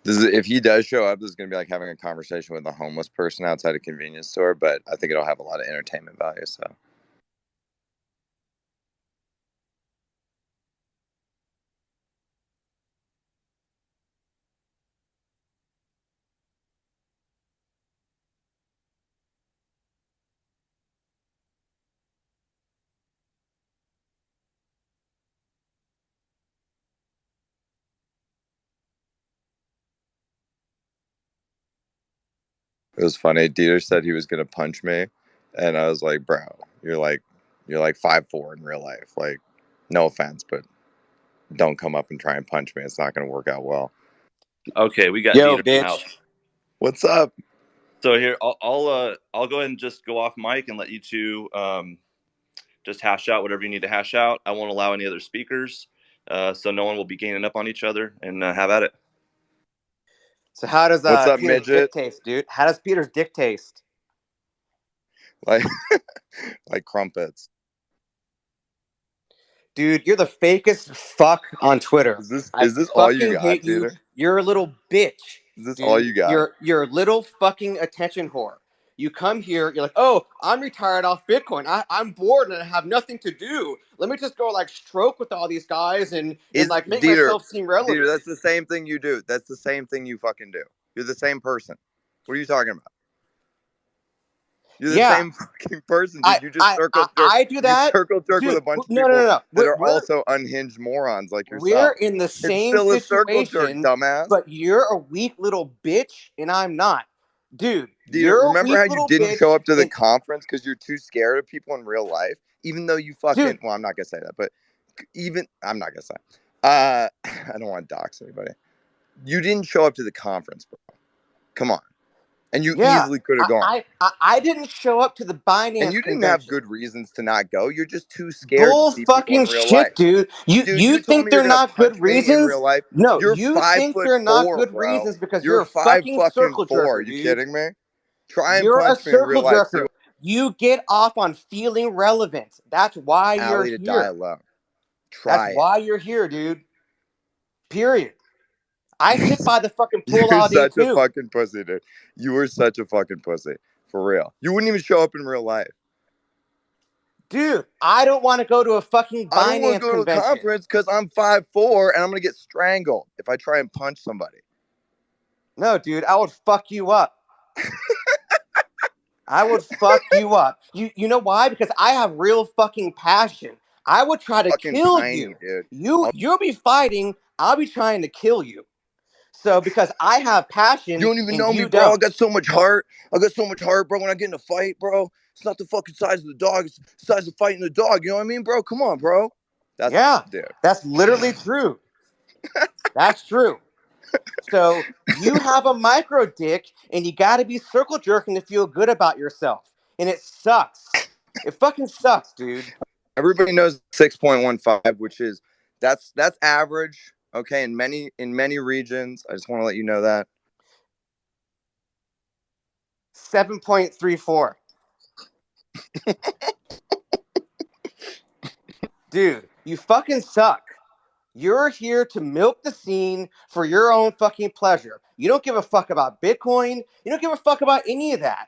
If he does show up, this is going to be like having a conversation with a homeless person outside a convenience store, but I think it'll have a lot of entertainment value, so. It was funny. Deater said he was going to punch me, and I was like, bro, you're like 5'4" in real life. Like, no offense, but don't come up and try and punch me. It's not going to work out well. Okay, we got Yo, Deater bitch. now. What's up? So here, I'll go ahead and just go off mic and let you two just hash out whatever you need to hash out. I won't allow any other speakers, so no one will be gaining up on each other, and have at it. So how does What's up, Peter's midget? dick taste, dude? How does Peter's dick taste? Like crumpets. Dude, you're the fakest fuck on Twitter. Is this all you got, hate you. Deater? You're a little bitch. Is this dude. all you got? You're a little fucking attention whore. You come here, you're like, oh, I'm retired off Bitcoin. I'm bored and I have nothing to do. Let me just go like stroke with all these guys and like make myself seem relevant. Deater, that's the same thing you do. That's the same thing you fucking do. You're the same person. What are you talking about? You're the same fucking person. Dude. You just circle jerk. I do that. You circle jerk with a bunch of people that are also unhinged morons like yourself. We're in the same situation, a circle jerk, dumbass. But you're a weak little bitch and I'm not. Dude, remember how you didn't show up to the conference because you're too scared of people in real life? Even though you fucking... Well, I'm not going to say that, but I'm not going to say. I don't want to dox anybody. You didn't show up to the conference, bro. Come on. And you easily could have gone. I didn't show up to the Binance and you didn't convention. have good reasons to not go. You're just too scared to see fucking people in real shit, life. dude. You think they're not good reasons? In real life? No, you're you think they're not good reasons because you're a fucking circle jerker, Are you kidding me? Try and you're punch a me in real life. jerker. You get off on feeling relevant. That's why you're here. Die alone. That's why you're here, dude. Period. I sit by the fucking pool all day, too. You're such a fucking pussy, dude. You were such a fucking pussy. For real. You wouldn't even show up in real life. Dude, I don't want to go to a fucking Binance convention. I don't want to go to a conference because I'm 5'4" and I'm going to get strangled if I try and punch somebody. No, dude, I would fuck you up. I would fuck you up. You know why? Because I have real fucking passion. I would try to kill you. Dude. You'll be fighting. I'll be trying to kill you. So because I have passion, you don't even know me, bro. I got so much heart. Bro. When I get in a fight, bro, it's not the fucking size of the dog. It's the size of fighting the dog. You know what I mean, bro? Come on, bro. Dude. That's literally true. That's true. So you have a micro dick, and you got to be circle jerking to feel good about yourself, and it sucks. It fucking sucks, dude. Everybody knows 6.15, which is that's average. Okay, in many regions. I just want to let you know that. 7.34. Dude, you fucking suck. You're here to milk the scene for your own fucking pleasure. You don't give a fuck about Bitcoin. You don't give a fuck about any of that.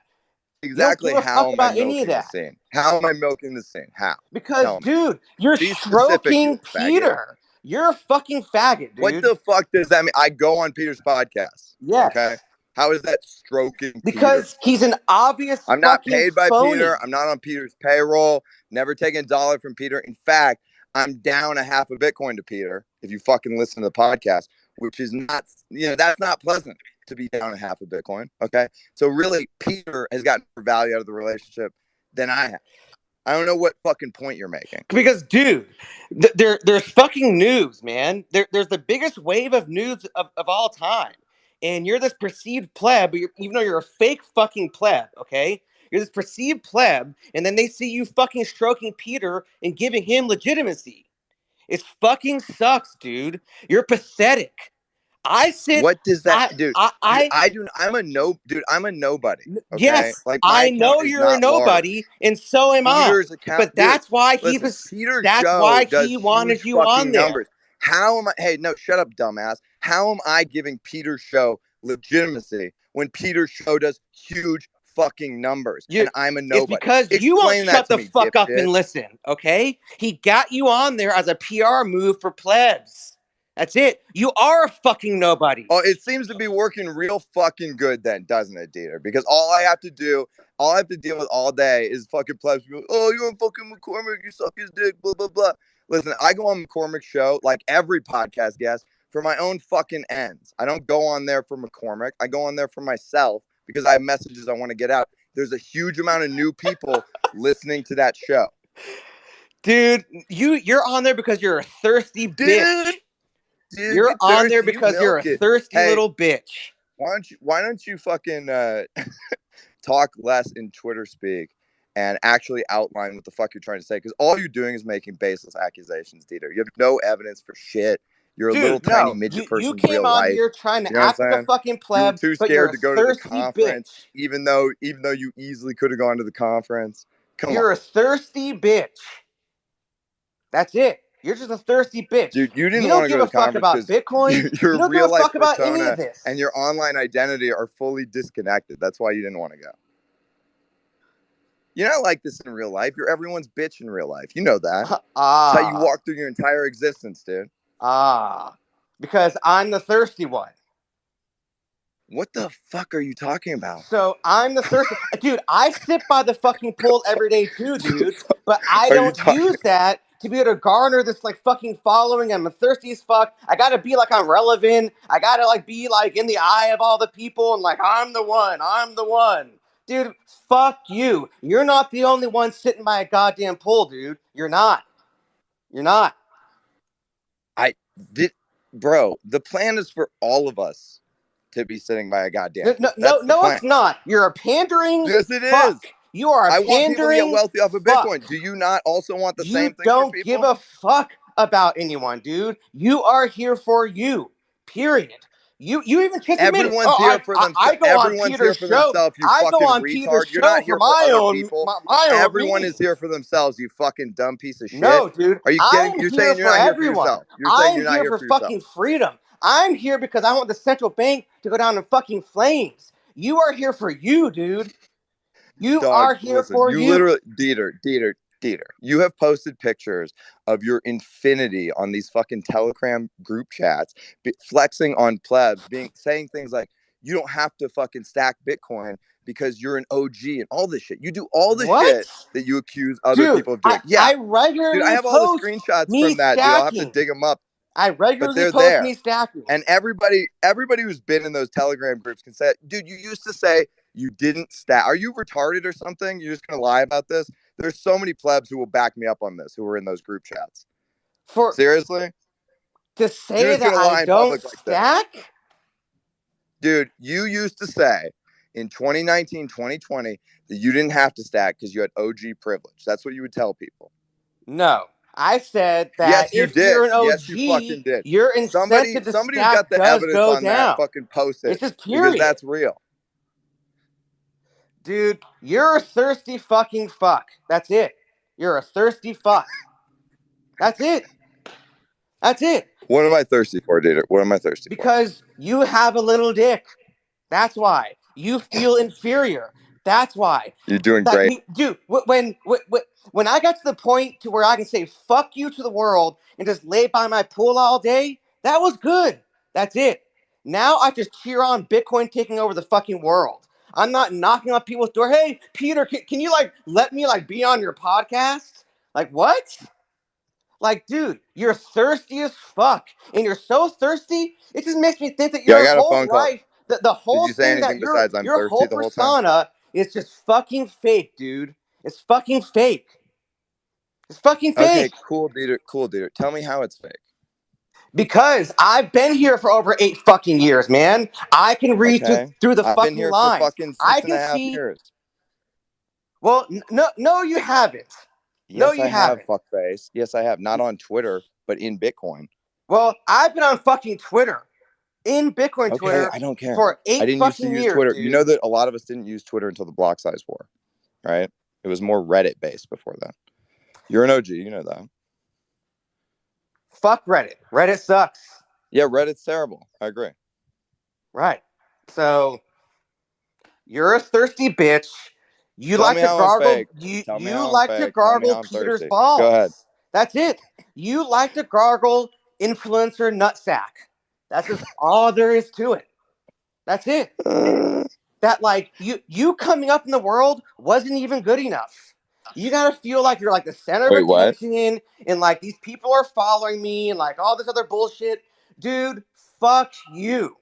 Exactly how am I milking the scene? How am I milking the scene? How? Because, dude, you're stroking Peter. You're a fucking faggot, dude. What the fuck does that mean? I go on Peter's podcast. Yes. Okay. How is that stroking because Peter? He's an obvious I'm not paid by phony. Peter. I'm not on Peter's payroll. Never taken a dollar from Peter. In fact, I'm down a half a Bitcoin to Peter. If you fucking listen to the podcast, which is not, that's not pleasant to be down a half a Bitcoin. Okay. So really, Peter has gotten more value out of the relationship than I have. I don't know what fucking point you're making. Because, dude, there's fucking news, man. There's the biggest wave of news of all time. And you're this perceived pleb, even though you're a fake fucking pleb, okay? You're this perceived pleb, and then they see you fucking stroking Peter and giving him legitimacy. It fucking sucks, dude. You're pathetic. What does that, dude? I'm a nobody. Okay? Yes, I know you're a nobody, and so am I. But that's why he wanted you on there. How am I? Hey, no, shut up, dumbass. How am I giving Peter's show legitimacy when Peter's show does huge fucking numbers and I'm a nobody? It's because you won't shut the fuck up and listen, okay? He got you on there as a PR move for plebs. That's it. You are a fucking nobody. Oh, it seems to be working real fucking good then, doesn't it, Deater? Because all I have to deal with all day is fucking plebs. Oh, you're on fucking McCormick, you suck his dick, blah, blah, blah. Listen, I go on McCormick's show, like every podcast guest, for my own fucking ends. I don't go on there for McCormick. I go on there for myself because I have messages I want to get out. There's a huge amount of new people listening to that show. Dude, you're on there because you're a thirsty bitch. Dude, you're on there because you're a thirsty little bitch. Why don't you fucking talk less in Twitter speak and actually outline what the fuck you're trying to say? Because all you're doing is making baseless accusations, Deater. You have no evidence for shit. You're a little tiny midget person. You came on here trying to act like a fucking pleb. You're too scared to go to the conference, even though you easily could have gone to the conference. You're a thirsty bitch. That's it. You're just a thirsty bitch. Dude, you didn't want to go to the conference because Bitcoin. Your you don't real give a fuck life about any of this. and your online identity are fully disconnected. That's why you didn't want to go. You're not like this in real life. You're everyone's bitch in real life. You know that. That's how you walk through your entire existence, dude. Because I'm the thirsty one. What the fuck are you talking about? So I'm the thirsty dude. I sit by the fucking pool every day too, dude. But I don't use that to be able to garner this like fucking following. I'm thirsty as fuck. I gotta be like I'm relevant. I gotta like be like in the eye of all the people and like I'm the one. I'm the one. Dude, fuck you. You're not the only one sitting by a goddamn pool, dude. You're not. You're not. Bro, the plan is for all of us to be sitting by a goddamn pool. No, it's not. You're a pandering. Yes, it fuck. is. You are I a pandering. want people to get wealthy off of fuck. Bitcoin. Do you not also want the same thing for You people? don't give a fuck about anyone, dude. You are here for you. Period. You even kiss Everyone's here for themselves. I go on Peter's show. I go on Peter's show for my own people. Everyone is here for themselves. You fucking dumb piece of shit. No, dude. Are you kidding? You're saying you're not here for yourself. You're saying you're not here for yourself. Fucking freedom. I'm here because I want the central bank to go down in fucking flames. You are here for you, dude. You are here for you. You literally, Deater, you have posted pictures of your infinity on these fucking Telegram group chats, flexing on plebs, saying things like, you don't have to fucking stack Bitcoin because you're an OG and all this shit. You do all the shit that you accuse other people of doing. I regularly I have all the screenshots from that, dude. I'll have to dig them up. I regularly post me stacking. And everybody who's been in those Telegram groups can say, dude, you used to say you didn't stack. Are you retarded or something? You're just going to lie about this? There's so many plebs who will back me up on this, who are in those group chats. Seriously? To say that I don't stack? Dude, you used to say in 2019, 2020 that you didn't have to stack because you had OG privilege. That's what you would tell people. No. I said that you're an OG, yes, you fucking did. Your incentive to somebody stack got the does evidence go on down. that fucking post it. It's just period. Because that's real. Dude, you're a thirsty fucking fuck. That's it. You're a thirsty fuck. That's it. That's it. What am I thirsty for, Deater? What am I thirsty for? Because you have a little dick. That's why. You feel inferior. That's why. You're doing great. Dude, when I got to the point to where I can say fuck you to the world and just lay by my pool all day, that was good. That's it. Now I just cheer on Bitcoin taking over the fucking world. I'm not knocking on people's door. Hey, Peter, can you like let me like be on your podcast? Like what? Like, dude, you're thirsty as fuck. And you're so thirsty, it just makes me think that your whole life, the whole thing that your whole persona is just fucking fake, dude. It's fucking fake. It's fucking fake. Okay, cool, Deater. Tell me how it's fake. Because I've been here for over 8 fucking years, man. I can read through the fucking lines. I've been here for fucking 6.5 years. Well, no, you haven't. Yes, I have, fuckface. Yes, I have. Not on Twitter, but in Bitcoin. Well, I've been on fucking Twitter. In Bitcoin Twitter. I don't care. For 8 fucking years. I didn't used to use Twitter. Dude. You know that a lot of us didn't use Twitter until the block size war, right? It was more Reddit based before that. You're an OG, you know that. Fuck Reddit. Reddit sucks. Yeah, Reddit's terrible. I agree. Right. So you're a thirsty bitch. You Tell like me to how I'm gargle. fake. Tell me You how I'm like to fake. Tell me gargle how I'm Peter's thirsty. Go ahead. balls. That's it. You like to gargle influencer nutsack. That's just all there is to it. That's it. That like you coming up in the world wasn't even good enough. You gotta feel like you're like the center of Wait, what? attention, and like these people are following me, and like all this other bullshit, dude. Fuck you.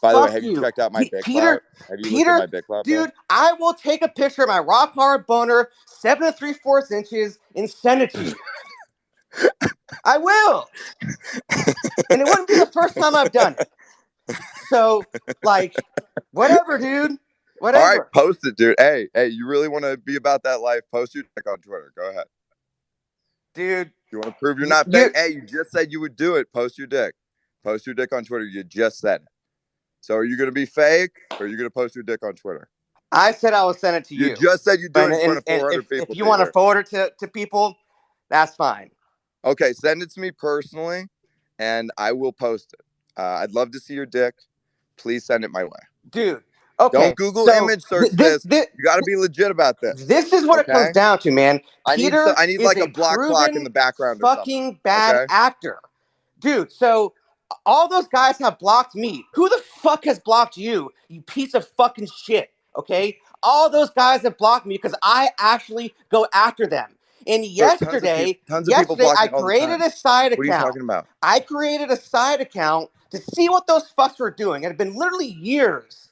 By the way, Fuck have you you, checked out my Bic Peter. Clout? Have you looked at Peter, my Bic Clout, bro? dude. I will take a picture of my rock hard boner, 7 3/4 inches, and send it to you. I will, and it wouldn't be the first time I've done it. So, like, whatever, dude. Whatever. All right, post it, dude. Hey, you really want to be about that life? Post your dick on Twitter. Go ahead. Dude. You want to prove you're not fake? Hey, you just said you would do it. Post your dick. Post your dick on Twitter. You just said it. So are you going to be fake or are you going to post your dick on Twitter? I said I would send it to you. You just said you'd do it in front of 400 people. If you want to forward it to people, that's fine. Okay, send it to me personally, and I will post it. I'd love to see your dick. Please send it my way. Dude, okay. Don't Google image search this. You got to be legit about this. This is what it comes down to, man. Peter I need like a block clock in the background or something. Fucking bad actor. Dude, so all those guys have blocked me. Who the fuck has blocked you, you piece of fucking shit, okay? All those guys have blocked me because I actually go after them. And yesterday, tons of people block I me all the created time. a side account. What are you talking about? I created a side account to see what those fucks were doing. It had been literally years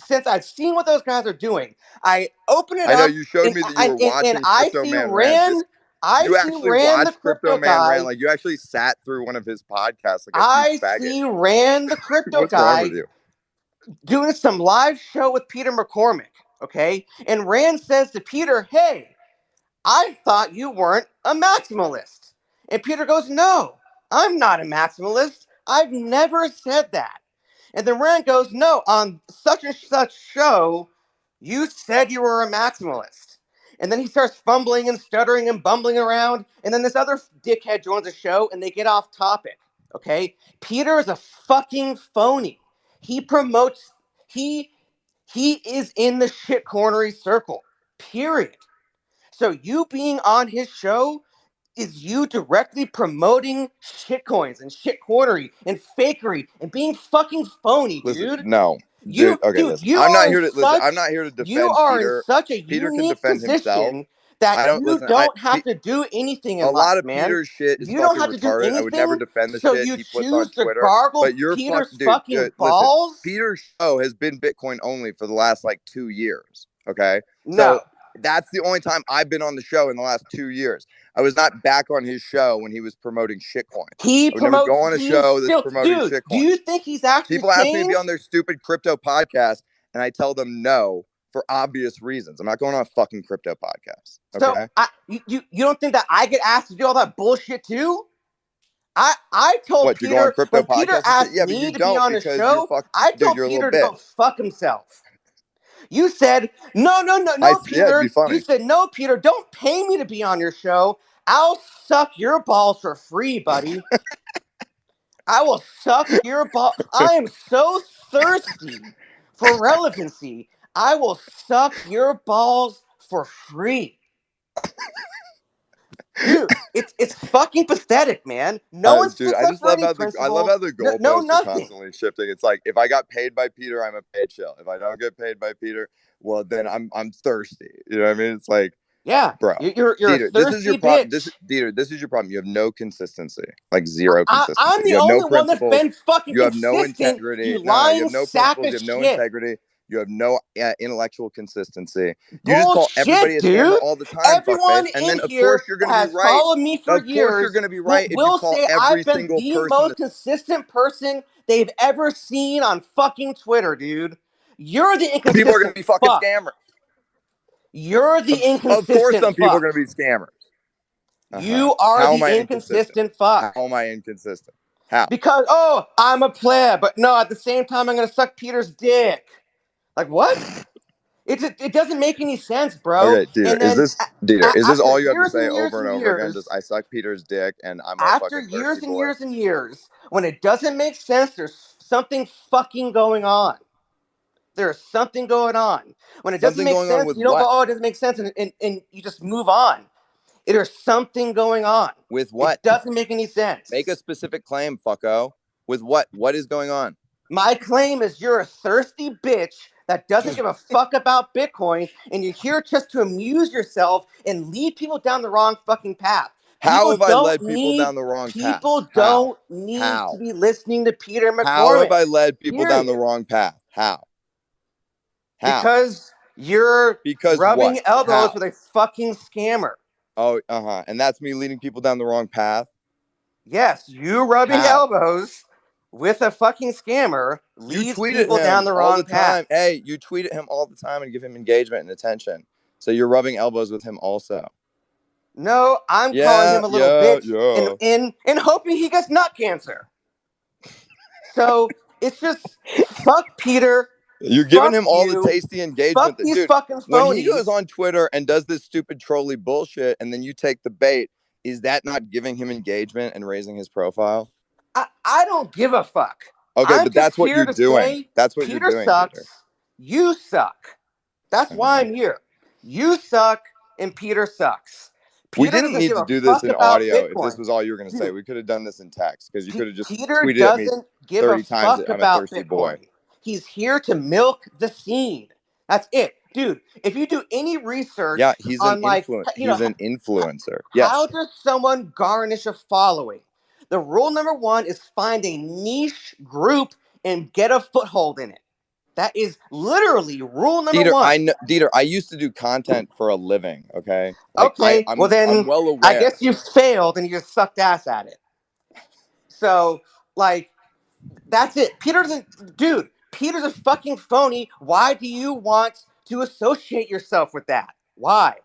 since I'd seen what those guys are doing. I opened it up. I know you showed me that you were watching Crypto Man Rant. You actually watched Crypto Man Rant. Like you actually sat through one of his podcasts. Like a huge faggot. Ran the crypto What's guy wrong with you? Doing some live show with Peter McCormick. Okay, and Rand says to Peter, "Hey, I thought you weren't a maximalist." And Peter goes, "No, I'm not a maximalist. I've never said that." And then Rand goes, "No, on such and such show, you said you were a maximalist." And then he starts fumbling and stuttering and bumbling around. And then this other dickhead joins the show and they get off topic. Okay? Peter is a fucking phony. He promotes, he is in the shit cornery circle. Period. So you being on his show is you directly promoting shitcoins and shitcornery and fakery and being fucking phony, dude. No. Dude, I'm not here to listen. I'm not here to defend you are Peter. In such a Peter unique can defend himself. that you don't have to do anything in life, A lot of man. Peter's shit is you don't fucking have to do retarded. anything, I would never defend the so shit you he puts on choose to Twitter. gargle But you're Peter's fucking balls. Listen, Peter's show has been Bitcoin only for the last like 2 years. Okay, No. So that's the only time I've been on the show in the last 2 years. I was not back on his show when he was promoting shitcoin. He would never go on a show that's promoting shitcoin. Do you think he's actually People ask me to be on their stupid crypto podcast, and I tell them no for obvious reasons. I'm not going on a fucking crypto podcast. Okay? So you don't think that I get asked to do all that bullshit too? I told Peter when Peter asked me to be on the show, I told Peter to go fuck himself. You said no, Peter. You said no, Peter. Don't pay me to be on your show. I'll suck your balls for free, buddy. I will suck your ball. I am so thirsty for relevancy. I will suck your balls for free. Dude, it's fucking pathetic, man. No one sticks up for any principle. I love how the goalposts are constantly shifting. It's like if I got paid by Peter, I'm a paid shill. If I don't get paid by Peter, well then I'm thirsty. You know what I mean? It's like, yeah, bro, you're Deater, a thirsty this is your problem. Deater, this is your problem. You have no consistency, like zero consistency. I'm the only one that's been fucking You have consistent. no integrity. You lying you have no sack principles. of You have no shit. integrity. You have no intellectual consistency. You Bullshit, just call everybody a scammer all the time. Everyone and then in of here course you're going to has be right. followed me for of years. Course you're going to be right. Will if you call say every I've been single the person most consistent person they've ever seen on fucking Twitter, dude. You're the inconsistent. People are going to be fucking scammers. You're the inconsistent. Of course, some people are going to be scammers. You are the inconsistent fuck. How am I inconsistent? How? Because I'm a pleb, but no, at the same time I'm going to suck Peter's dick. Like what? It doesn't make any sense, bro. Okay, Deater, And then is this after all you have to years say and years over and and over again? years, Just I suck Peter's dick and I'm a after fucking thirsty years and boy. years and years, when it doesn't make sense, there's something fucking going on. There's something going on. When it doesn't Something make going on sense, with you don't go, what? oh, it doesn't make sense, and you just move on. There's something going on. With what? It doesn't make any sense. Make a specific claim, fucko. With what? What is going on? My claim is you're a thirsty bitch that doesn't give a fuck about Bitcoin, and you're here just to amuse yourself and lead people down the wrong fucking path. How have I led people down the wrong path? People don't need to be listening to Peter McCormick. How have I led people down the wrong path? How? Because you're rubbing elbows with a fucking scammer. Oh, and that's me leading people down the wrong path? Yes, you rubbing elbows with a fucking scammer leads people down the wrong path. Hey, you tweet at him all the time and give him engagement and attention. So you're rubbing elbows with him also. No, I'm calling him a little bitch and hoping he gets nut cancer. So it's just fuck Peter. You're giving him all the tasty engagement. Fuck these fucking phonies. When he goes on Twitter and does this stupid trolly bullshit and then you take the bait, is that not giving him engagement and raising his profile? I don't give a fuck. Okay, but that's what you're doing. That's what you're doing. Peter sucks. You suck. That's why I'm here. You suck and Peter sucks. We didn't need to do this in audio. If this was all you were going to say, we could have done this in text because you could have just tweeted at me 30 times that I'm a thirsty boy. He's here to milk the scene. That's it. Dude, if you do any research he's on an influencer. Yes. How does someone garnish a following? The rule number one is find a niche group and get a foothold in it. That is literally rule number one. Deater, I used to do content for a living, okay? I'm well aware. I guess you failed and you just sucked ass at it. So, that's it. Peter's a fucking phony. Why do you want to associate yourself with that? Why?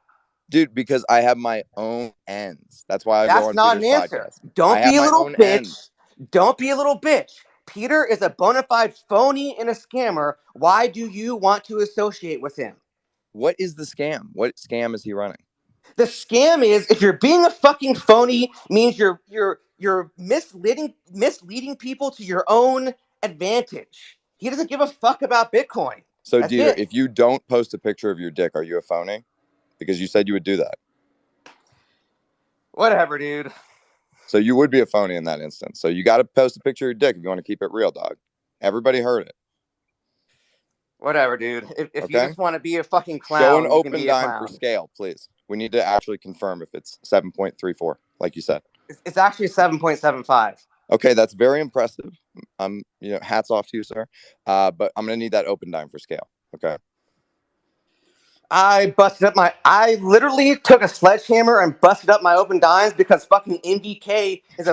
Dude, because I have my own ends. That's why I go on not Peter's an answer. podcast. Don't be a little bitch. Don't be a little bitch. Peter is a bona fide phony and a scammer. Why do you want to associate with him? What is the scam? What scam is he running? The scam is if you're being a fucking phony means you're misleading people to your own advantage. He doesn't give a fuck about Bitcoin. So, Deater, if you don't post a picture of your dick, are you a phony? Because you said you would do that. Whatever, dude. So you would be a phony in that instance. So you got to post a picture of your dick if you want to keep it real, dog. Everybody heard it. Whatever, dude. If you just want to be a fucking clown, show an Opendime for scale, please. We need to actually confirm if it's 7.34, like you said. It's actually 7.75. Okay, that's very impressive. Hats off to you, sir. But I'm gonna need that Opendime for scale. Okay. I literally took a sledgehammer and busted up my Opendimes because fucking NVK is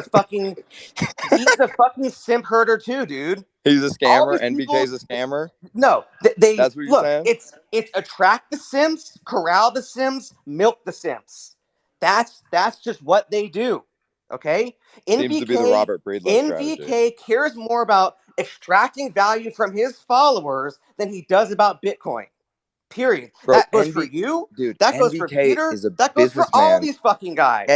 he's a fucking simp herder too, dude. He's a scammer. NVK's a scammer. No, that's what you're saying. It's attract the simps, corral the simps, milk the simps. That's just what they do. Okay. Seems to be the Robert Breedlove NVK strategy. Cares more about extracting value from his followers than he does about Bitcoin. Period. Bro, that goes for you. Dude, that goes for Peter. That goes for all these fucking guys.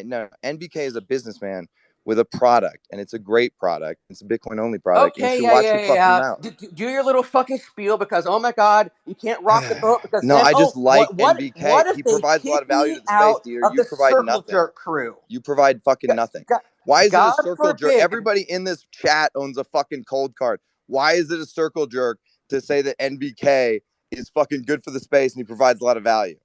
No. NVK is a businessman with a product, and it's a great product. It's a Bitcoin-only product. Okay, you watch your fucking mouth. Do your little fucking spiel because, oh my God, you can't rock the boat because no, I just like NVK. What if he provides a lot of value to the space, dear. You provide nothing. Jerk crew. You provide fucking nothing. Why is it a circle jerk? Everybody in this chat owns a fucking cold card. Why is it a circle jerk to say that NVK is fucking good for the space and he provides a lot of value?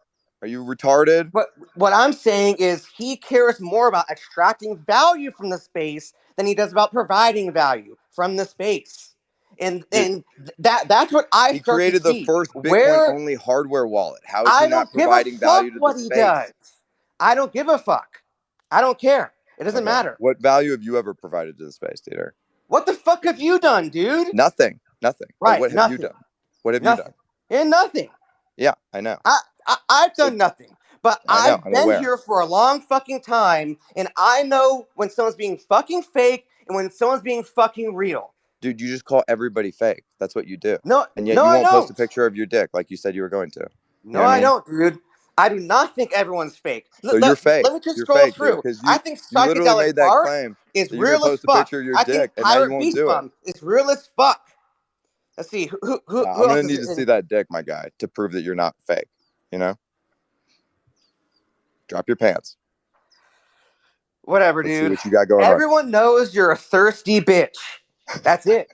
Are you retarded? But what I'm saying is he cares more about extracting value from the space than he does about providing value from the space. And that's what I he created the first Bitcoin only hardware wallet. How is he not providing value to the space? Does. I don't give a fuck. I don't care. It doesn't matter. What value have you ever provided to the space, Deater? What the fuck have you done, dude? Nothing. Right. What have you done? What have you done? And nothing. Yeah, I know. I've done nothing. But I've been here for a long fucking time, and I know when someone's being fucking fake and when someone's being fucking real. Dude, you just call everybody fake. That's what you do. No, And yet no, you I won't post a don't. picture of your dick like you said you were going to. No, I don't, dude. I do not think everyone's fake. So you're fake. Let me just You're scroll fake, dude, through. because I think you literally psychedelic made that fart claim is that you're gonna real as post a fuck. picture of your I dick, think and now you Pirate won't Beast do it. Bum is real as fuck. Let's see who I'm else gonna is need to in- see that dick, my guy, to prove that you're not fake. You know, drop your pants. Whatever, Let's see dude. what you got going on. Everyone knows you're a thirsty bitch. That's it.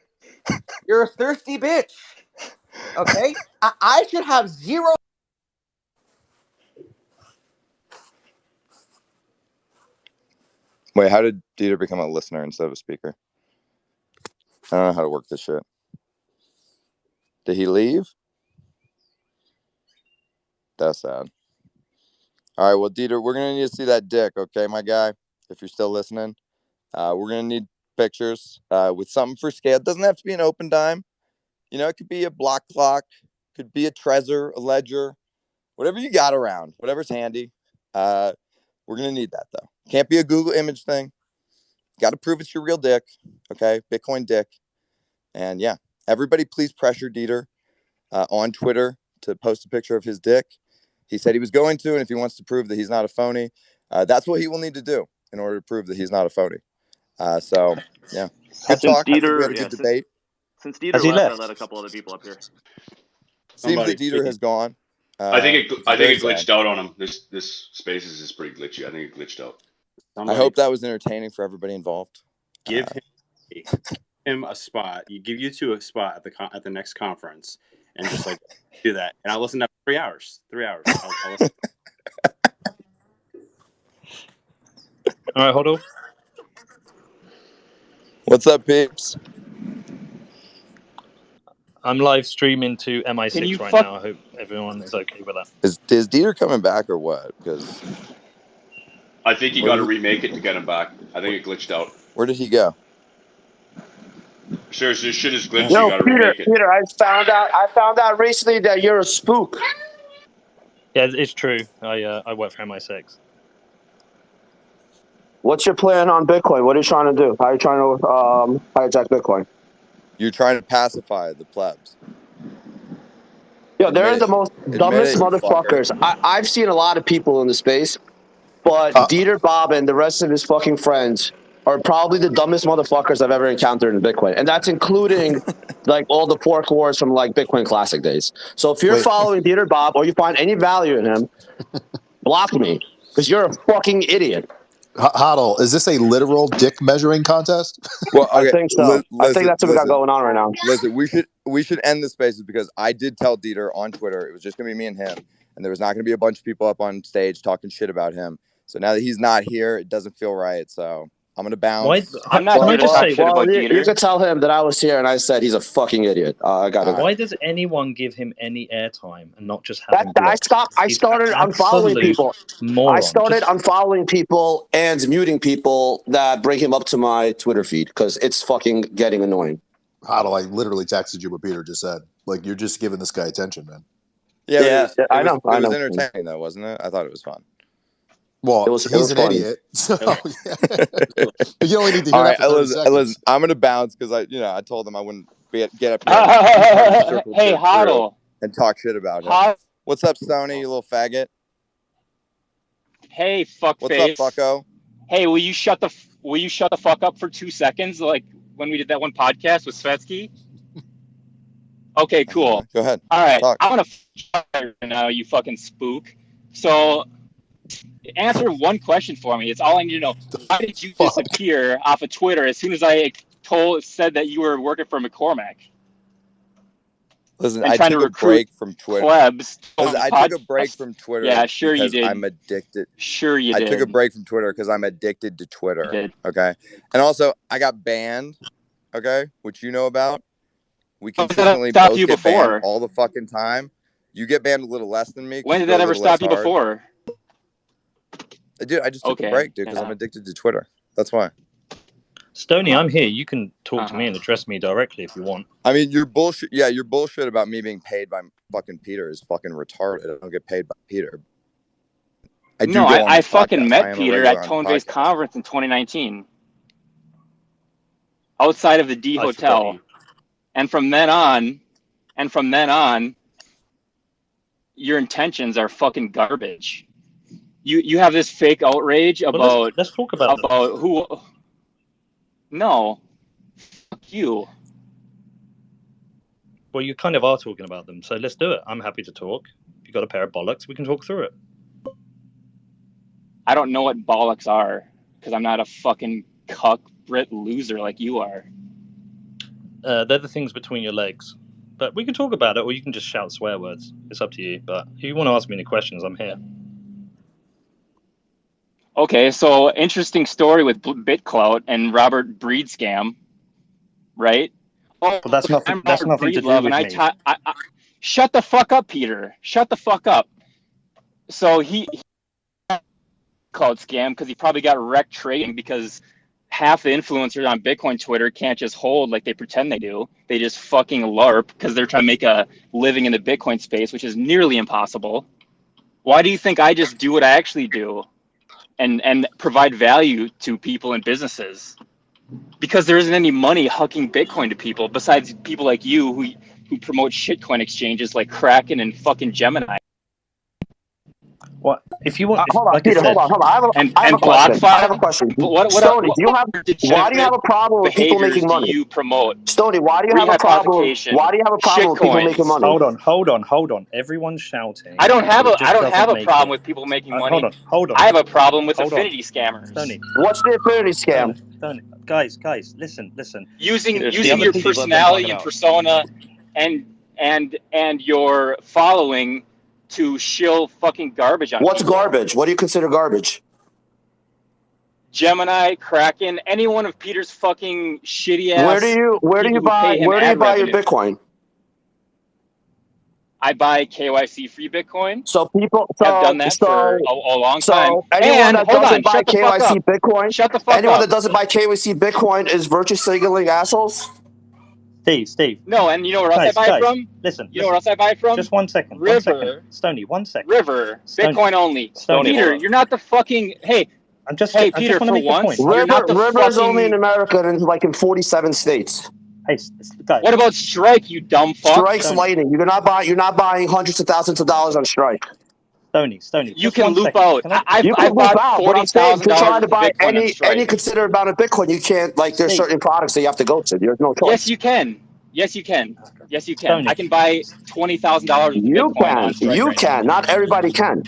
You're a thirsty bitch. Okay? I should have zero. Wait, how did Deater become a listener instead of a speaker? I don't know how to work this shit. Did he leave? That's sad. All right, well, Deater, we're gonna need to see that dick, okay, my guy? If you're still listening, we're gonna need pictures with something for scale. It doesn't have to be an Opendime. You know, it could be a block clock, could be a Trezor, a Ledger, whatever you got around, whatever's handy. We're gonna need that though. Can't be a Google image thing. Got to prove it's your real dick, okay? Bitcoin dick. And yeah, everybody, please pressure Deater on Twitter to post a picture of his dick. He said he was going to, and if he wants to prove that he's not a phony, that's what he will need to do in order to prove that he's not a phony. So yeah, good talk. I think we had a good debate. Since Deater left, I let a couple other people up here. Seems that Deater has gone. I think it glitched sad. out on him. This Spaces is pretty glitchy. I think it glitched out. I hope that was entertaining for everybody involved. Give him a spot. Give you two a spot at the next conference, and just like do that. And I'll listen to 3 hours. 3 hours. I'll listen. All right, hold on. What's up, peeps? I'm live streaming to MI6 right now. I hope everyone is okay with that. Is Deater coming back or what? Because I think you got to remake it to get him back. I think it glitched out. Where did he go? Sure, this shit is glitchy. No, You got to remake it. Peter, I found out recently that you're a spook. Yeah, it's true. I work for MI6. What's your plan on Bitcoin? What are you trying to do? How are you trying to hijack Bitcoin? You're trying to pacify the plebs. Yo, they're the most dumbest motherfuckers. I've seen a lot of people in the space, but Deater Bob and the rest of his fucking friends are probably the dumbest motherfuckers I've ever encountered in Bitcoin. And that's including like all the pork wars from like Bitcoin Classic days. So if you're following Deater Bob or you find any value in him, block me because you're a fucking idiot. Hodl, is this a literal dick measuring contest? Well, okay. I think so. I think that's what we got going on right now. Listen, we should end the spaces because I did tell Deater on Twitter it was just gonna be me and him, and there was not gonna be a bunch of people up on stage talking shit about him. So now that he's not here, it doesn't feel right. So I'm gonna bounce. I'm not here to talk shit about Deater. You could tell him that I was here and I said he's a fucking idiot. I got it. Why does anyone give him any airtime and not just have him blocked? I started unfollowing people. Moron. I started unfollowing people and muting people that bring him up to my Twitter feed because it's fucking getting annoying. Hodl, I literally texted you what Peter just said. Like, you're just giving this guy attention, man. Yeah, I know. It was entertaining though, wasn't it? I thought it was fun. Well, he's an idiot. So you only need to hear that for 30 seconds. Listen, I'm gonna bounce because I told him I wouldn't get up here hey, Hodl, and talk shit about him. What's up, Stoney? You little faggot. Hey, fuckface. What's up, fucko? Hey, will you shut the fuck up for 2 seconds, like when we did that one podcast with Svetsky? Okay, cool. Go ahead. All right, talk. I want to now, you fucking spook. So, answer one question for me. It's all I need to know. Why did you disappear off of Twitter as soon as I said that you were working for McCormack? Listen, I took a break from Twitter. Plebs. Listen, I took a break from Twitter. Yeah, sure you did. I'm addicted. Sure you did. I took a break from Twitter because I'm addicted to Twitter. You did. Okay, and also I got banned. Okay, which you know about. We consistently both get banned all the fucking time. You get banned a little less than me. When did that ever stop you before? Dude, I just took a break, dude, because I'm addicted to Twitter. That's why. Stoney, I'm here. You can talk to me and address me directly if you want. I mean, your bullshit. Yeah, your bullshit about me being paid by fucking Peter is fucking retarded. I don't get paid by Peter. I fucking met Peter at Tone-Based Conference in 2019. outside of the D Hotel. And from then on, your intentions are fucking garbage. You have this fake outrage about let's talk about who. No, fuck you. Well, you kind of are talking about them, so let's do it. I'm happy to talk. If you've got a pair of bollocks, we can talk through it. I don't know what bollocks are because I'm not a fucking cuck Brit loser like you are. They're the things between your legs. But we can talk about it, or you can just shout swear words. It's up to you. But if you want to ask me any questions, I'm here. Okay, so interesting story with BitClout and Robert Breed scam, right? Oh, well, that's nothing to do with me. Shut the fuck up, Peter. Shut the fuck up. So he clout scam because he probably got wrecked trading because half the influencers on Bitcoin Twitter can't just hold like they pretend they do. They just fucking LARP because they're trying to make a living in the Bitcoin space, which is nearly impossible. Why do you think I just do what I actually do and provide value to people and businesses? Because there isn't any money hucking Bitcoin to people besides people like you who promote shitcoin exchanges like Kraken and fucking Gemini. What if you want? Hold on, Peter. Hold on. I have a question. Stoney, why do you have a problem with people making money? You promote? Stoney, why do you have a problem? Why do you have a problem with people making money? Hold on. Everyone's shouting. I don't have a problem with people making money. Hold on. I have a problem with affinity scammers. Stoney. What's the affinity scam? Stoney. Guys, listen. Using your personality and persona and your following to shill fucking garbage on What's people. Garbage? What do you consider garbage? Gemini, Kraken, any one of Peter's fucking shitty ass. Where do you buy your Bitcoin? I buy KYC free Bitcoin. So I've done that for a long time. Anyone that doesn't buy KYC Bitcoin, shut the fuck up. Anyone that doesn't buy KYC Bitcoin is virtue signaling assholes. Steve. No, and you know where else I buy it from? Listen. You know where else I buy it from? Just 1 second. River. Stoney, 1 second. River. Stoney. Bitcoin only. Stoney. Peter, you're not the fucking. Hey, Peter, for once, you're not the River is fucking... only in America and in 47 states. Hey, guys. What about Strike, you dumb fuck? Strike's lightning. You're not buying hundreds of thousands of dollars on Strike. Stoney. You can loop out. I bought $40,000 to try to buy Bitcoin any considered amount of Bitcoin. You can't, there's certain products that you have to go to. There's no choice. Yes, you can. Stoney. I can buy $20,000 worth of Bitcoin on Strike. You can. Not everybody can.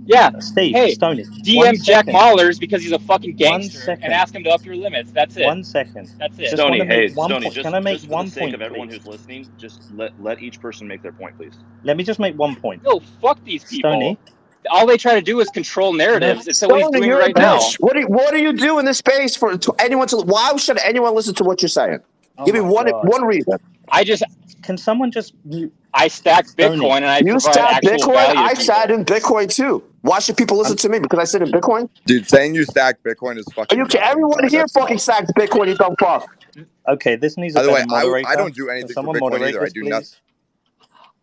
Yeah. Steve, Stoney. DM Jack Mahlers because he's a fucking gangster and ask him to up your limits. That's it. 1 second. That's it. Stoney, can I make just one for the sake point, of everyone please? who's listening, just let each person make their point, please. Let me just make 1 point. No, fuck these people. Stoney. All they try to do is control narratives. It's what he's doing right now. What do you do in this space for anyone to? Why should anyone listen to what you're saying? Give me one reason. Can someone just? I stack Bitcoin and I provide actual Bitcoin. value. I sat in Bitcoin too. Why should people listen to me? Because I sit in Bitcoin? Dude, saying you stack Bitcoin is fucking. Everyone here fucking stacks Bitcoin. You dumb fuck. Okay, this needs. By the way, moderator. I don't do anything for Bitcoin either. I do nothing.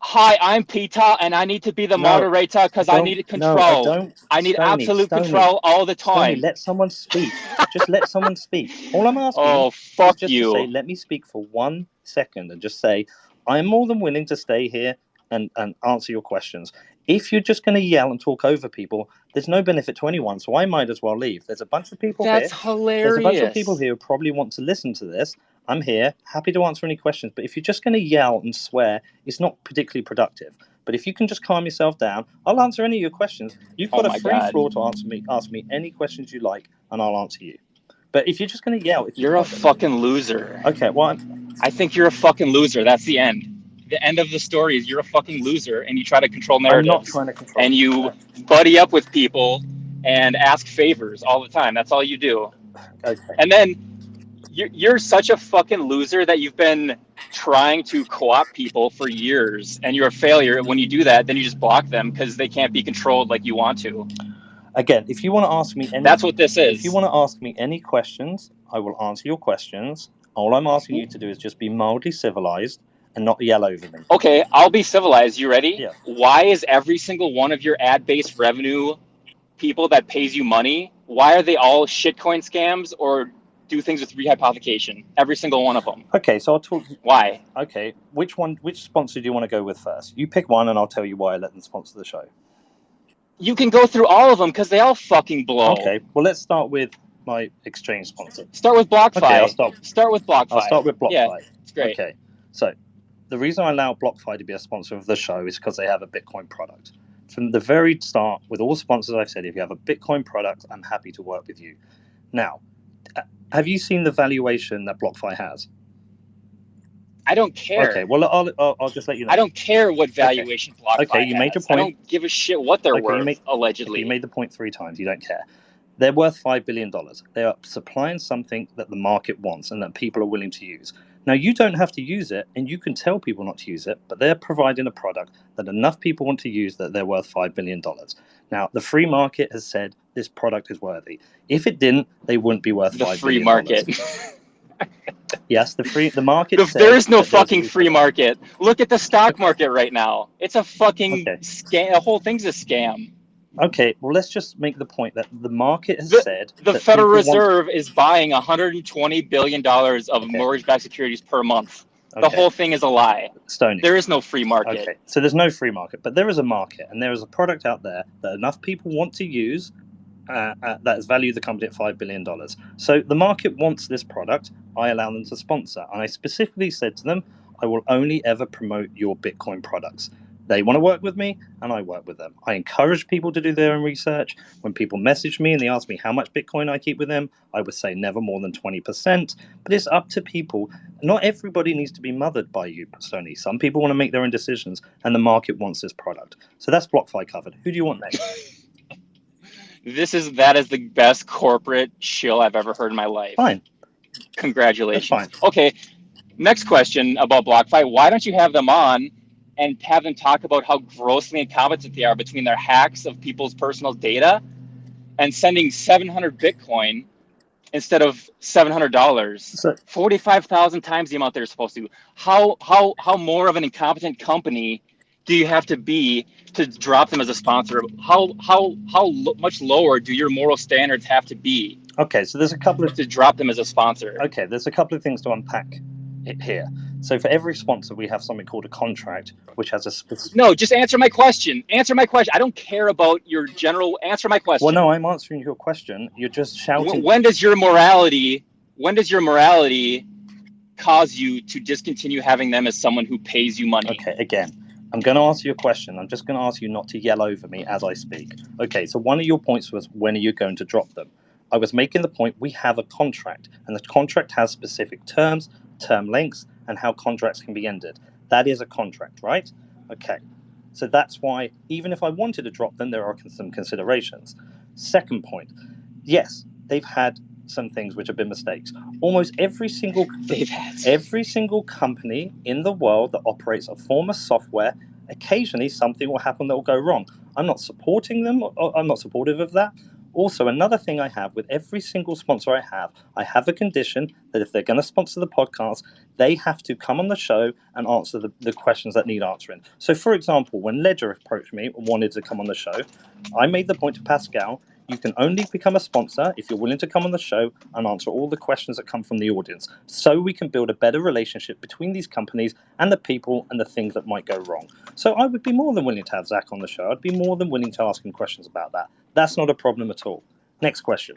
Hi, I'm Peter, and I need to be the moderator because I need control. I need absolute control all the time. Stoney, let someone speak. Just let someone speak. All I'm asking fuck is just you. to say, let me speak for 1 second and just say, I'm more than willing to stay here and answer your questions. If you're just going to yell and talk over people, there's no benefit to anyone, so I might as well leave. There's a bunch of people here. That's hilarious. There's a bunch of people here who probably want to listen to this. I'm here, happy to answer any questions. But if you're just going to yell and swear, it's not particularly productive. But if you can just calm yourself down, I'll answer any of your questions. You've got a free floor to ask me any questions you like, and I'll answer you. But if you're just going to yell... You're a fucking loser. Okay, well... I think you're a fucking loser. That's the end. The end of the story is you're a fucking loser, and you try to control narratives. I'm not trying to control. And you buddy up with people and ask favors all the time. That's all you do. Okay. And then you're such a fucking loser that you've been trying to co-opt people for years, and you're a failure. When you do that, then you just block them because they can't be controlled like you want to. Again, if you want to ask me any... That's what this is. If you want to ask me any questions, I will answer your questions. All I'm asking you to do is just be mildly civilized and not yell over me. Okay, I'll be civilized. You ready? Yeah. Why is every single one of your ad-based revenue people that pays you money, why are they all shitcoin scams or do things with rehypothecation. Every single one of them. Okay, so I'll talk. Why? Okay, which sponsor do you want to go with first? You pick one, and I'll tell you why I let them sponsor the show. You can go through all of them because they all fucking blow. Okay, well, let's start with my exchange sponsor. Start with BlockFi. Okay, I'll start with BlockFi. I'll start with BlockFi. Yeah, it's great. Okay, so the reason I allow BlockFi to be a sponsor of the show is because they have a Bitcoin product. From the very start, with all sponsors I've said, if you have a Bitcoin product, I'm happy to work with you. Now, have you seen the valuation that BlockFi has? I don't care. Okay, well, I'll just let you know. I don't care what valuation BlockFi has. Okay, you made your point. I don't give a shit what they're worth, allegedly. Okay, you made the point 3 times. You don't care. They're worth $5 billion. They are supplying something that the market wants and that people are willing to use. Now, you don't have to use it, and you can tell people not to use it, but they're providing a product that enough people want to use that they're worth $5 billion. Now, the free market has said this product is worthy. If it didn't, they wouldn't be worth $5 billion. The free market. Yes, the market. There is no fucking free market. Look at the stock market right now. It's a fucking scam. The whole thing's a scam. Okay, well, let's just make the point that the market has said the Federal Reserve is buying $120 billion of mortgage-backed securities per month. The whole thing is a lie. Stoney. There is no free market. Okay, so there's no free market, but there is a market, and there is a product out there that enough people want to use that has valued the company at $5 billion. So the market wants this product. I allow them to sponsor, and I specifically said to them, I will only ever promote your Bitcoin products. They want to work with me, and I work with them. I encourage people to do their own research. When people message me and they ask me how much Bitcoin I keep with them, I would say never more than 20%. But it's up to people. Not everybody needs to be mothered by you, Stoney. Some people want to make their own decisions, and the market wants this product. So that's BlockFi covered. Who do you want next? That is the best corporate shill I've ever heard in my life. Fine. Congratulations. That's fine. Okay, next question about BlockFi. Why don't you have them on and have them talk about how grossly incompetent they are between their hacks of people's personal data and sending 700 Bitcoin instead of $700, 45,000 times the amount they're supposed to. How more of an incompetent company do you have to be to drop them as a sponsor? How much lower do your moral standards have to be? Okay, so there's a couple of to drop them as a sponsor. Okay, there's a couple of things to unpack here. So for every sponsor, we have something called a contract, which has a specific... No, just answer my question. Answer my question. I don't care about your general... Answer my question. Well, no, I'm answering your question. You're just shouting... When does your morality cause you to discontinue having them as someone who pays you money? Okay, again, I'm going to answer your question. I'm just going to ask you not to yell over me as I speak. Okay, so one of your points was, when are you going to drop them? I was making the point, we have a contract, and the contract has specific terms, term lengths, and how contracts can be ended. That is a contract, right? Okay. So that's why, even if I wanted to drop them, there are some considerations. Second point, yes, they've had some things which have been mistakes. Almost every single company in the world that operates a form of software, occasionally something will happen that will go wrong. I'm not supporting them, or I'm not supportive of that. Also, another thing I have with every single sponsor I have a condition that if they're going to sponsor the podcast, they have to come on the show and answer the questions that need answering. So, for example, when Ledger approached me and wanted to come on the show, I made the point to Pascal, you can only become a sponsor if you're willing to come on the show and answer all the questions that come from the audience, so we can build a better relationship between these companies and the people and the things that might go wrong. So I would be more than willing to have Zach on the show. I'd be more than willing to ask him questions about that. That's not a problem at all. Next question.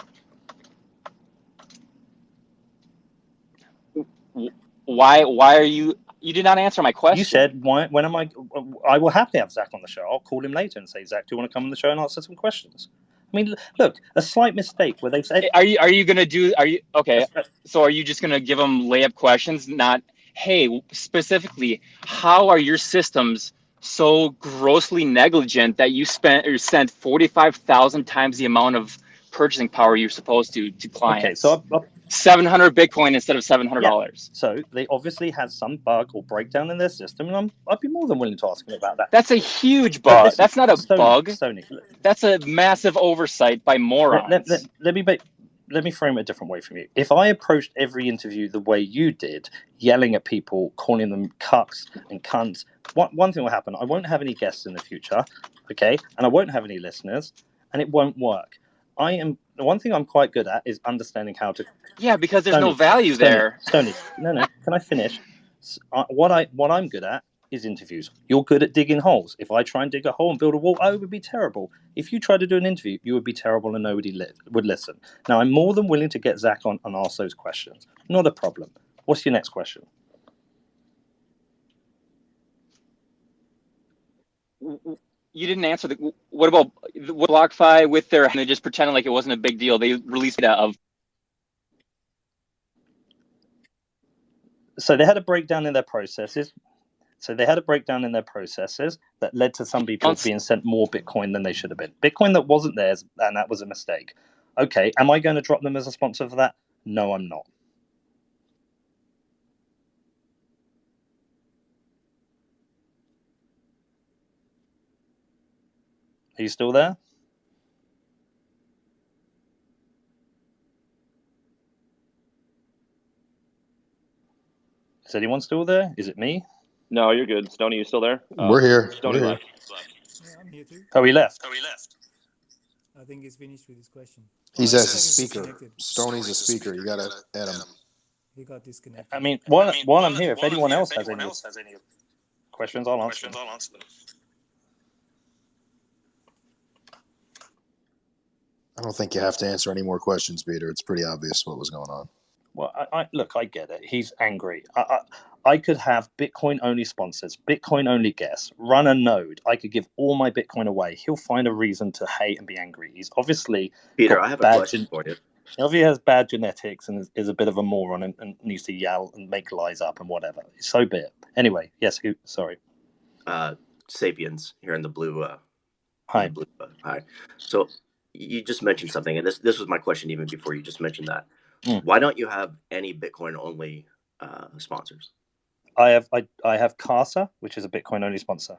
Why are you did not answer my question. You said, when am I will happily have Zach on the show. I'll call him later and say, Zach, do you want to come on the show and answer some questions? I mean, look, a slight mistake where they said... Are you just going to give them layup questions? Not, hey, specifically, how are your systems so grossly negligent that you sent 45,000 times the amount of purchasing power you're supposed to clients? Okay, so 700 Bitcoin instead of $700. Yeah. So they obviously had some bug or breakdown in their system, and I'd be more than willing to ask them about that. That's a huge bug. That's not a bug. Stoney. That's a massive oversight by morons. Let me frame it a different way from you. If I approached every interview the way you did, yelling at people, calling them cucks and cunts, one thing will happen. I won't have any guests in the future, okay? And I won't have any listeners, and it won't work. I am The one thing I'm quite good at is understanding how to. Yeah, because there's no value there. Stoney, no. Can I finish? What I'm good at is interviews. You're good at digging holes. If I try and dig a hole and build a wall, I would be terrible. If you try to do an interview, you would be terrible and nobody would listen. Now, I'm more than willing to get Zach on and ask those questions. Not a problem. What's your next question? You didn't answer what about BlockFi with their, and they just pretended like it wasn't a big deal. They released data of. So they had a breakdown in their processes. That led to some people being sent more Bitcoin than they should have been. Bitcoin that wasn't theirs, and that was a mistake. Okay, am I going to drop them as a sponsor for that? No, I'm not. Are you still there? Is anyone still there? Is it me? No, you're good. Stoney, you still there? We're here. Stoney left. Yeah, I'm here too. Oh, he left. I think he's finished with his question. He's as a speaker. Stoney's a speaker. You gotta add him. He got disconnected. I mean, while I'm here, if anyone else has any questions, I'll answer them. I don't think you have to answer any more questions, Peter. It's pretty obvious what was going on. Well, look, I get it. He's angry. I could have Bitcoin-only sponsors, Bitcoin-only guests, run a node. I could give all my Bitcoin away. He'll find a reason to hate and be angry. He's obviously Peter, I have a question for you. He obviously has bad genetics and is a bit of a moron and needs to yell and make lies up and whatever. So be it. Anyway, yes, sorry. Sapiens here in the blue. Hi. Hi. So you just mentioned something, and this was my question even before you just mentioned that. Mm. Why don't you have any Bitcoin only sponsors? I have Casa, which is a Bitcoin only sponsor.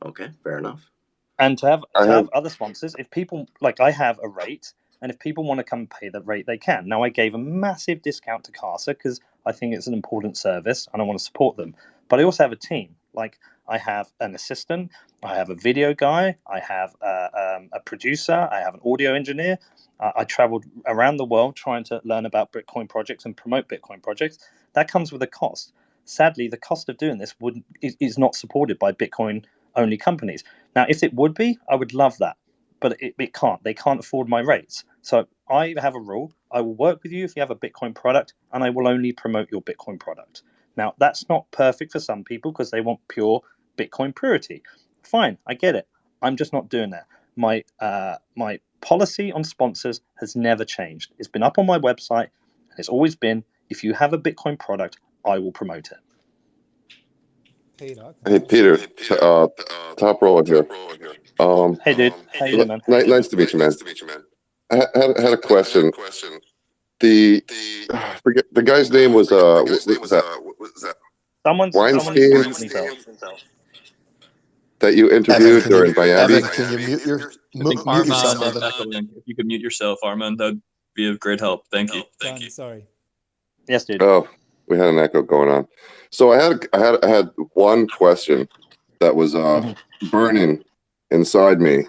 Okay, fair enough. And to have other sponsors, if people I have a rate, and if people want to come pay the rate, they can. Now, I gave a massive discount to Casa because I think it's an important service and I want to support them. But I also have a team. Like, I have an assistant, I have a video guy, I have a producer, I have an audio engineer. I traveled around the world trying to learn about Bitcoin projects and promote Bitcoin projects. That comes with a cost. Sadly, the cost of doing this is not supported by Bitcoin-only companies. Now, if it would be, I would love that. But it can't. They can't afford my rates. So I have a rule. I will work with you if you have a Bitcoin product, and I will only promote your Bitcoin product. Now, that's not perfect for some people because they want pure Bitcoin purity. Fine, I get it. I'm just not doing that. My policy on sponsors has never changed. It's been up on my website, and it's always been, if you have a Bitcoin product, I will promote it. Hey, Peter, top roller here. Hey, dude. How you doing, man? Nice to meet you, man. I had a question. The guy's name was what was that? Weinstein. That you interviewed during Miami. Evan, can you mute yourself, Evan? If you could mute yourself, Armand, that'd be of great help. Thank you. Sorry. Yes, dude. Oh, we had an echo going on. So I had one question that was burning inside me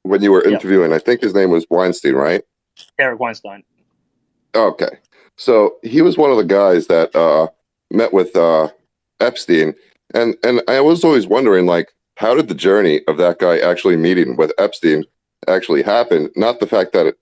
when you were interviewing. I think his name was Weinstein, right? Eric Weinstein. Okay. So he was one of the guys that met with Epstein. And I was always wondering, like, how did the journey of that guy actually meeting with Epstein actually happen? Not the fact that